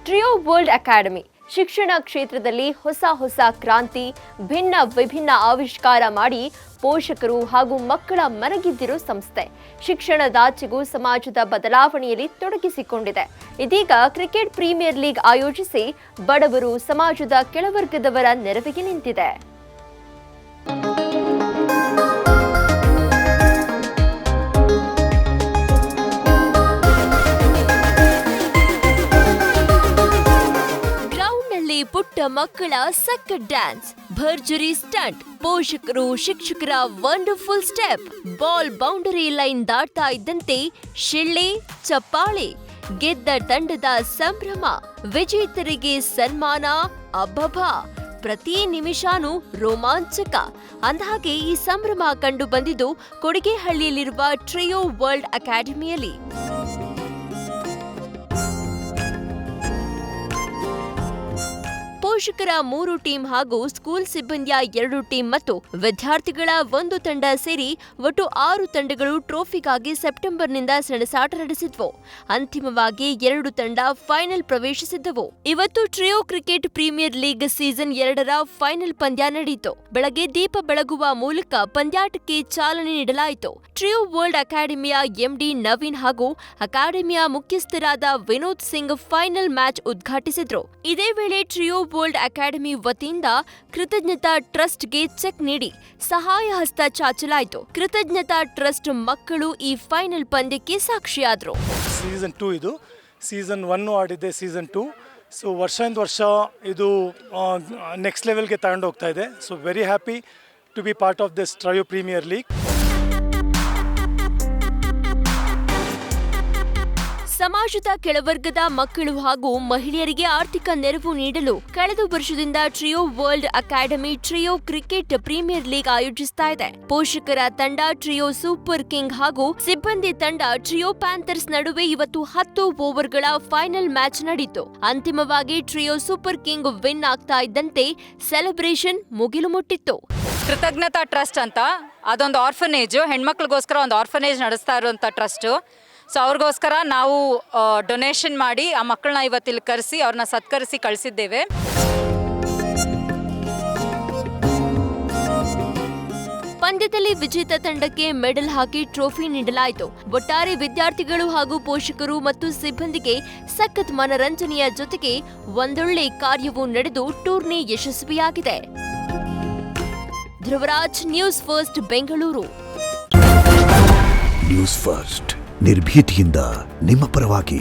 Trio world academy ಶಿಕ್ಷಣ ಕ್ಷೇತ್ರದಲ್ಲಿ ಹೊಸ ಕ್ರಾಂತಿ, ವಿಭಿನ್ನ ಆವಿಷ್ಕಾರ ಮಾಡಿ ಪೋಷಕರು ಹಾಗೂ ಮಕ್ಕಳ ಮನಗೆದ್ದಿರೋ ಸಂಸ್ಥೆ. ಶಿಕ್ಷಣದಾಚೆಗೂ ಸಮಾಜದ ಬದಲಾವಣೆಯಲ್ಲಿ ತೊಡಗಿಸಿಕೊಂಡಿದೆ. ಇದೀಗ ಕ್ರಿಕೆಟ್ ಪ್ರೀಮಿಯರ್ ಲೀಗ್ ಆಯೋಜಿಸಿ ಬಡವರು, ಸಮಾಜದ ಕೆಳವರ್ಗದವರ ನೆರವಿಗೆ ನಿಂತಿದೆ. ಪುಟ್ಟ ಮಕ್ಕಳ ಸಖತ್ ಡ್ಯಾನ್ಸ್, ಭರ್ಜರಿ ಸ್ಟಂಟ್, ಪೋಷಕರು ಶಿಕ್ಷಕರ wonderful step, ball boundary line ದಾಟ್ತಾ ಇದ್ದಂತೆ ಶಿಳ್ಳೆ, ಚಪ್ಪಾಳೆ, ಗೆದ್ದ ತಂಡದ ಸಂಭ್ರಮ, ವಿಜೇತರಿಗೆ ಸನ್ಮಾನ. ಅಬ್ಬಬ್ಬಾ, ಪ್ರತಿ ನಿಮಿಷನೂ ರೋಮಾಂಚಕ. ಅಂದಹಾಗೆ ಈ ಸಂಭ್ರಮ ಕಂಡು ಬಂದಿದ್ದು ಕೊಡಿಗೆಹಳ್ಳಿಯಲ್ಲಿರುವ ಟ್ರಿಯೋ ವರ್ಲ್ಡ್ ಅಕಾಡೆಮಿಯಲ್ಲಿ. ಪೋಷಕರ 3 ಟೀಮ್ ಹಾಗೂ ಸ್ಕೂಲ್ ಸಿಬ್ಬಂದಿಯ 2 ಟೀಮ್ ಮತ್ತು ವಿದ್ಯಾರ್ಥಿಗಳ 1 ತಂಡ ಸೇರಿ ಒಟ್ಟು 6 ತಂಡಗಳು ಟ್ರೋಫಿಗಾಗಿ ಸೆಪ್ಟೆಂಬರ್ನಿಂದ ಸೆಣಸಾಟ ನಡೆಸಿದ್ವು. ಅಂತಿಮವಾಗಿ 2 ತಂಡ ಫೈನಲ್ ಪ್ರವೇಶಿಸಿದ್ದವು. ಇವತ್ತು Trio cricket premier league season 2ರ ಫೈನಲ್ ಪಂದ್ಯ ನಡೆಯಿತು. ಬೆಳಗ್ಗೆ ದೀಪ ಬೆಳಗುವ ಮೂಲಕ ಪಂದ್ಯಾಟಕ್ಕೆ ಚಾಲನೆ ನೀಡಲಾಯಿತು. ಟ್ರಿಯೋ ವರ್ಲ್ಡ್ ಅಕಾಡೆಮಿಯ ಎಂಡಿ ನವೀನ್ ಹಾಗೂ ಅಕಾಡೆಮಿಯ ಮುಖ್ಯಸ್ಥರಾದ ವಿನೋದ್ ಸಿಂಗ್ ಫೈನಲ್ ಮ್ಯಾಚ್ ಉದ್ಘಾಟಿಸಿದ್ರು. ಇದೇ ವೇಳೆ ಟ್ರಿಯೋ ವರ್ಲ್ಡ್ ಅಕಾಡೆಮಿ ವತಿಯಿಂದ ಕೃತಜ್ಞತಾ ಟ್ರಸ್ಟ್ಗೆ ಚೆಕ್ ನೀಡಿ ಸಹಾಯ ಹಸ್ತ ಚಾಚಲಾಯಿತು. ಕೃತಜ್ಞತಾ ಟ್ರಸ್ಟ್ ಮಕ್ಕಳು ಈ ಫೈನಲ್ ಪಂದ್ಯಕ್ಕೆ ಸಾಕ್ಷಿಯಾದರು. ಸೀಸನ್ 2 ಇದು. Season 1 ಆಡಿದೆ, season 2. ಸೊ ವರ್ಷದಿಂದ ವರ್ಷ ಇದು ನೆಕ್ಸ್ಟ್ ಲೆವೆಲ್ಗೆ ತಗೊಂಡು ಹೋಗ್ತಾ ಇದೆ. So very happy to be part of this trio premier league. ಸಮಾಜದ ಕೆಳವರ್ಗದ ಮಕ್ಕಳು ಹಾಗೂ ಮಹಿಳೆಯರಿಗೆ ಆರ್ಥಿಕ ನೆರವು ನೀಡಲು ಕಳೆದ ವರ್ಷದಿಂದ Trio world academy Trio cricket premier league ಆಯೋಜಿಸ್ತಾ ಇದೆ. ಪೋಷಕರ ತಂಡ ಟ್ರಿಯೋ ಸೂಪರ್ ಕಿಂಗ್ ಹಾಗೂ ಸಿಬ್ಬಂದಿ ತಂಡ ಟ್ರಿಯೋ ಪ್ಯಾಂಥರ್ಸ್ ನಡುವೆ ಇವತ್ತು 10 ಓವರ್ಗಳ ಫೈನಲ್ ಮ್ಯಾಚ್ ನಡೆಯಿತು. ಅಂತಿಮವಾಗಿ ಟ್ರಿಯೋ ಸೂಪರ್ ಕಿಂಗ್ ವಿನ್ ಆಗ್ತಾ ಇದ್ದಂತೆ ಸೆಲೆಬ್ರೇಷನ್ ಮುಗಿಲು ಮುಟ್ಟಿತ್ತು. ಕೃತಜ್ಞತಾ ಟ್ರಸ್ಟ್ ಅಂತ ಅದೊಂದು ಆರ್ಫನೇಜ್, ಹೆಣ್ಮಕ್ಳಿಗೋಸ್ಕರ ಒಂದು ಆರ್ಫನೇಜ್ ನಡೆಸ್ತಾ ಇರುವಂಥ ಟ್ರಸ್ಟು. ಸೊ ಅವ್ರಿಗೋಸ್ಕರ ನಾವು ಡೊನೇಷನ್ ಮಾಡಿ ಆ ಮಕ್ಕಳನ್ನ ಇವತ್ತಿಲ್ಲಿ ಕರೆಸಿ ಅವ್ರನ್ನ ಸತ್ಕರಿಸಿ ಕಳಿಸಿದ್ದೇವೆ. ಪಂದ್ಯದಲ್ಲಿ ವಿಜೇತ ತಂಡಕ್ಕೆ ಮೆಡಲ್ ಹಾಕಿ ಟ್ರೋಫಿ ನೀಡಲಾಯಿತು. ಒಟ್ಟಾರೆ ವಿದ್ಯಾರ್ಥಿಗಳು ಹಾಗೂ ಪೋಷಕರು ಮತ್ತು ಸಿಬ್ಬಂದಿಗೆ ಸಖತ್ ಮನರಂಜನೆಯ ಜೊತೆಗೆ ಒಂದೊಳ್ಳೆ ಕಾರ್ಯವೂ ನಡೆದು ಟೂರ್ನಿ ಯಶಸ್ವಿಯಾಗಿದೆ. Dhruvaraj, news first, Bengaluru. News first ನಿರ್ಭೀತಿಯಿಂದ ನಿಮ್ಮ ಪರವಾಗಿ.